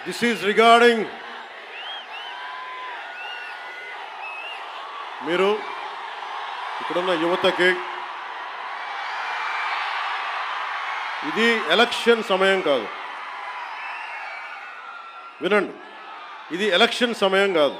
This is regarding మీరు ఇక్కడున్న యువతకి ఇది ఎలక్షన్ సమయం కాదు. వినండి, ఇది ఎలక్షన్ సమయం కాదు,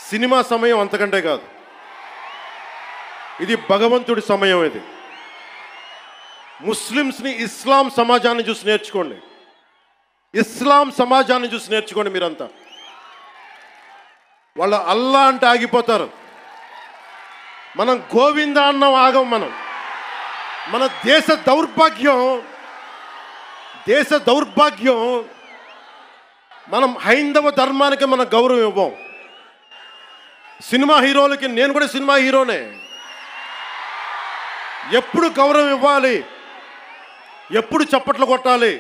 సినిమా సమయం అంతకంటే కాదు. ఇది భగవంతుడి సమయం. ఇది ముస్లిమ్స్ని ఇస్లాం సమాజాన్ని చూసి నేర్చుకోండి. ఇస్లాం సమాజాన్ని చూసి నేర్చుకోండి. మీరంతా వాళ్ళ అల్లా అంటే ఆగిపోతారు. మనం గోవింద అన్నం ఆగం. మన దేశ దౌర్భాగ్యం మనం హైందవ ధర్మానికి మన గౌరవం ఇవ్వం. సినిమా హీరోలకి, నేను కూడా సినిమా హీరోనే, ఎప్పుడు గౌరవం ఇవ్వాలి, ఎప్పుడు చప్పట్లు కొట్టాలి,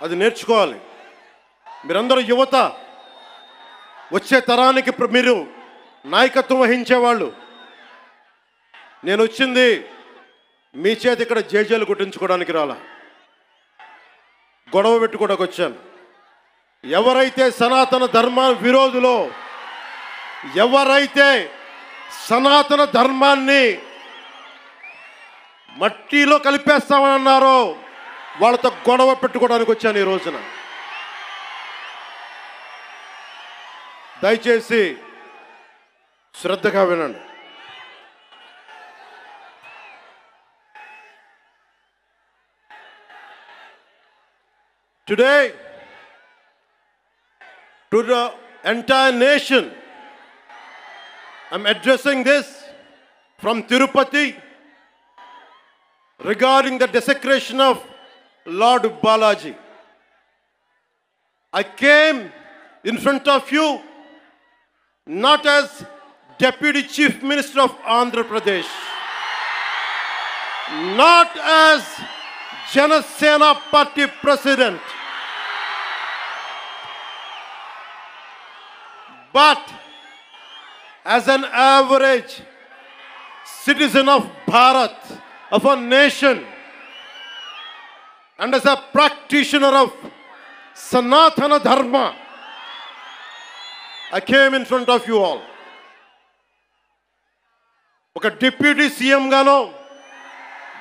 అది నేర్చుకోవాలి. మీరందరూ యువత, వచ్చే తరానికి మీరు నాయకత్వం వహించేవాళ్ళు. నేను వచ్చింది మీ చేత ఇక్కడ జేజేలు కొట్టించుకోవడానికి రాలా, గొడవ పెట్టుకోవడానికి వచ్చాను. ఎవరైతే సనాతన ధర్మ విరోధులో, ఎవరైతే సనాతన ధర్మాన్ని మట్టిలో కలిపేస్తామని అన్నారో వాళ్ళతో గొడవ పెట్టుకోవడానికి వచ్చాను ఈ రోజున. దయచేసి శ్రద్ధగా వినండి. Today, to the entire nation, I'm addressing this from Tirupati regarding the desecration of Lord Balaji. I came in front of you not as Deputy Chief Minister of Andhra Pradesh, not as Janasena Party President, but as an average citizen of Bharat, of a nation, and as a practitioner of Sanatana Dharma, I came in front of you all. ఒక deputy CM గానో,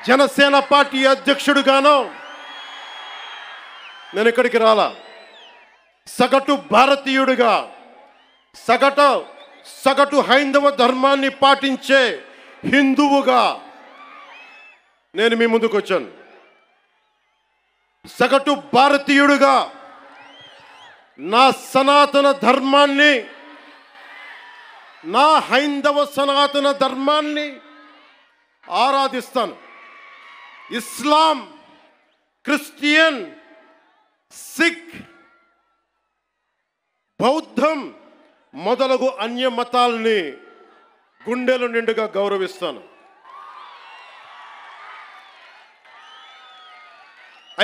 Janasena party అధ్యక్షుడుగానో నేను ఇక్కడికి రాలా. సగటు భారతీయుడిగా, సగటు హైందవ ధర్మాన్ని పాటించే హిందువుగా నేను మీ ముందుకు వచ్చాను. సగటు భారతీయుడిగా నా సనాతన ధర్మాన్ని, నా హైందవ సనాతన ధర్మాన్ని ఆరాధిస్తాను. ఇస్లాం, క్రిస్టియన్, సిక్, బౌద్ధం మొదలగు అన్య మతాల్ని గుండెలు నిండుగా గౌరవిస్తాను.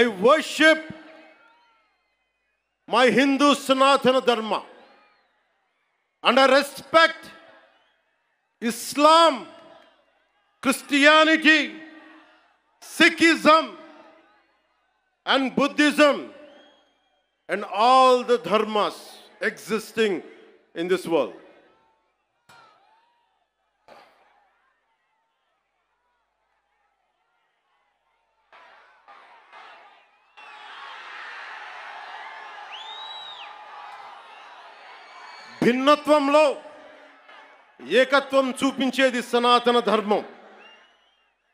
I worship my Hindu Sanatana Dharma and I respect Islam, Christianity, Sikhism and Buddhism and all the dharmas existing in this world. భిన్నత్వంలో ఏకత్వం చూపించేది సనాతన ధర్మం.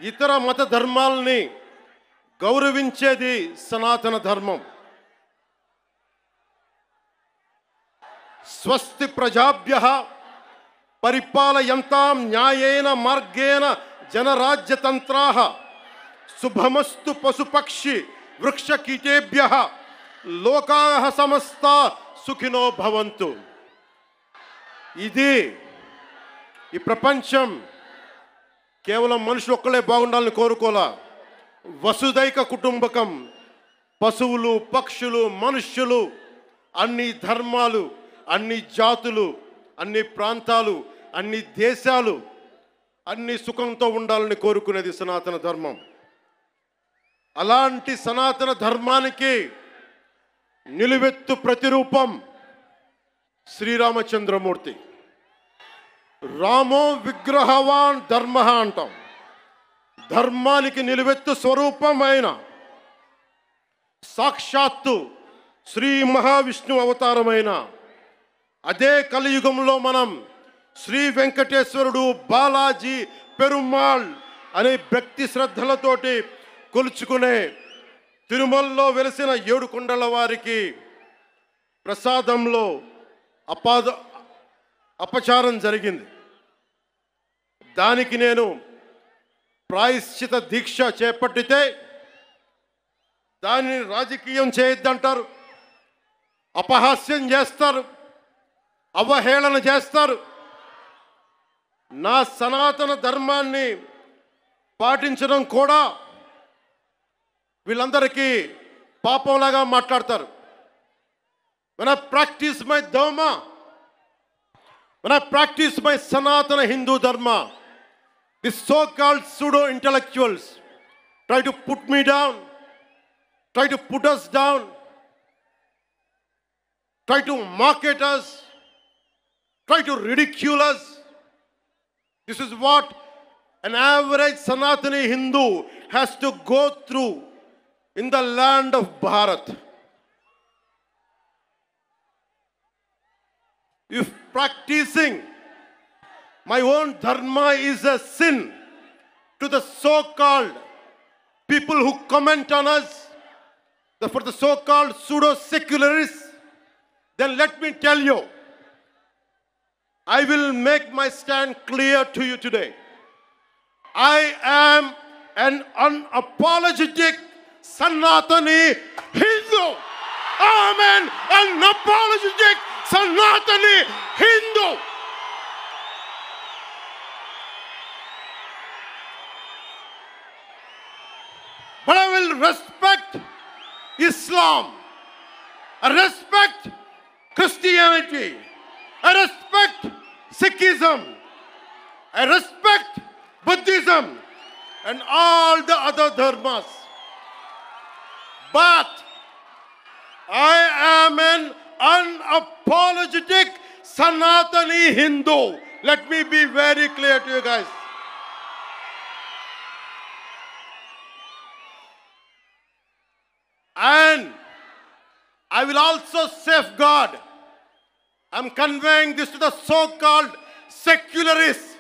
ఇతర మత ధర్మాలని గౌరవించేది సనాతన ధర్మం. స్వస్తి ప్రజాభ్యః పరిపాలయంతాం న్యాయేన మార్గేణ జనరాజ్యతంత్రాః శుభమస్తు పశుపక్షి వృక్షకీటేభ్యః లోకాః సమస్తా సుఖినో భవంతు. ఇది ఈ ప్రపంచం కేవలం మనుషులు ఒక్కలే బాగుండాలని కోరుకోలా. వసుదైక కుటుంబకం, పశువులు, పక్షులు, మనుష్యులు, అన్ని ధర్మాలు, అన్ని జాతులు, అన్ని ప్రాంతాలు, అన్ని దేశాలు అన్ని సుఖంతో ఉండాలని కోరుకునేది సనాతన ధర్మం. అలాంటి సనాతన ధర్మానికి నిలువెత్తు ప్రతిరూపం శ్రీరామచంద్రమూర్తి. రామో విగ్రహవాన్ ధర్మ అంటాం. ధర్మానికి నిలువెత్తు స్వరూపమైన సాక్షాత్తు శ్రీ మహావిష్ణు అవతారమైన అదే కలియుగంలో మనం శ్రీ వెంకటేశ్వరుడు, బాలాజీ, పెరుమాళ్ అనే భక్తి శ్రద్ధలతోటి కొలుచుకునే తిరుమలలో వెలిసిన 7 కొండల వారికి ప్రసాదంలో అపచారం జరిగింది. దానికి నేను ప్రాయశ్చిత దీక్ష చేపట్టితే దానిని రాజకీయం చేయొద్దంటారు, అపహాస్యం చేస్తారు, అవహేళన చేస్తారు. నా సనాతన ధర్మాన్ని పాటించడం కూడా వీళ్ళందరికీ పాపంలాగా మాట్లాడతారు. When I practice my dharma, when I practice my Sanatana Hindu dharma, these so-called pseudo-intellectuals try to put me down, try to put us down, try to mock at us, try to ridicule us. This is what an average Sanatani Hindu has to go through in the land of Bharat. If practicing my own dharma is a sin to the so-called people who comment on us, for the so-called pseudo-secularists, then let me tell you, I will make my stand clear to you today. I am an unapologetic Sanatani Hindu. I am an unapologetic Sanatani Hindu. But I will respect Islam. I respect Christianity. I respect Sikhism. I respect Buddhism and all the other dharmas. But I am an unapologetic Sanatani Hindu. Let me be very clear to you guys. And I will also safeguard. I'm conveying this to the so-called secularists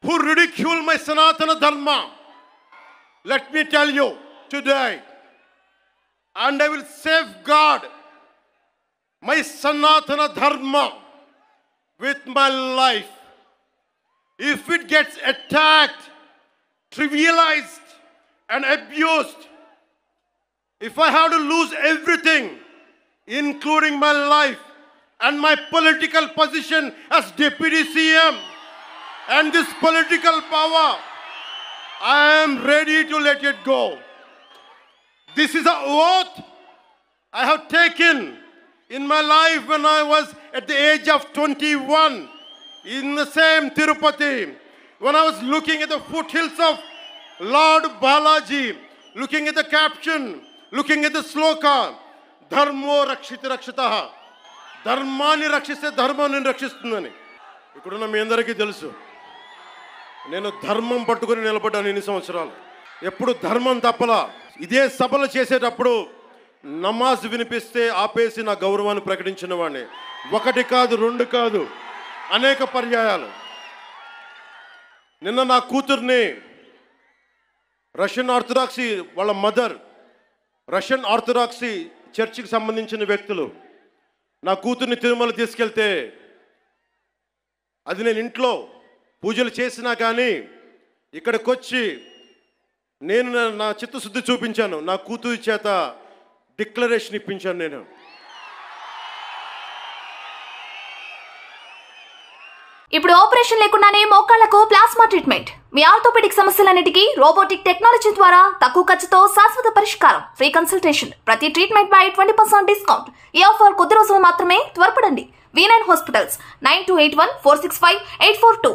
who ridicule my Sanatana Dharma. Let me tell you today, and I will safeguard my Sanatana Dharma with my life. If it gets attacked, trivialized, and abused, if I have to lose everything, including my life and my political position as Deputy CM and this political power, I am ready to let it go. This is an oath I have taken in my life when I was at the age of 21 in the same Tirupati, when I was looking at the foothills of Lord Balaji, looking at the caption, looking at the sloka, Dharmo Rakshita Rakshitaha. ధర్మాన్ని రక్షిస్తే ధర్మాన్ని రక్షిస్తుందని. ఇక్కడున్న మీ అందరికీ తెలుసు, నేను ధర్మం పట్టుకుని నిలబడ్డాను ఇన్ని సంవత్సరాలు. ఎప్పుడు ధర్మం తప్పలా. ఇదే సభలు చేసేటప్పుడు నమాజ్ వినిపిస్తే ఆపేసి నా గౌరవాన్ని ప్రకటించిన వాడిని. 1 కాదు 2 కాదు, అనేక పర్యాయాలు. నిన్న నా కూతుర్ని రష్యన్ ఆర్థడాక్సీ, వాళ్ళ మదర్ రష్యన్ ఆర్థడాక్సీ చర్చికి సంబంధించిన వ్యక్తులు నా కూతుర్ని తిరుమల తీసుకెళ్తే, అది నేను ఇంట్లో పూజలు చేసినా కానీ ఇక్కడికి వచ్చి నేను నా చిత్తశుద్ధి చూపించాను. నా కూతురి చేత డిక్లరేషన్ ఇప్పించాను. నేను ఇప్పుడు ఆపరేషన్ లేకుండానే మోకాళ్లకు ప్లాస్మా ట్రీట్మెంట్. మీ ఆర్థోపెడిక్ సమస్యలన్నిటికీ రోబోటిక్ టెక్నాలజీ ద్వారా తక్కువ ఖర్చుతో శాశ్వత పరిష్కారం. Free consultation. ప్రతి ట్రీట్మెంట్ పై 20% డిస్కౌంట్. ఈ ఆఫర్ కొద్ది రోజులు మాత్రమే. త్వరపడండి. V9 hospitals 9281465842.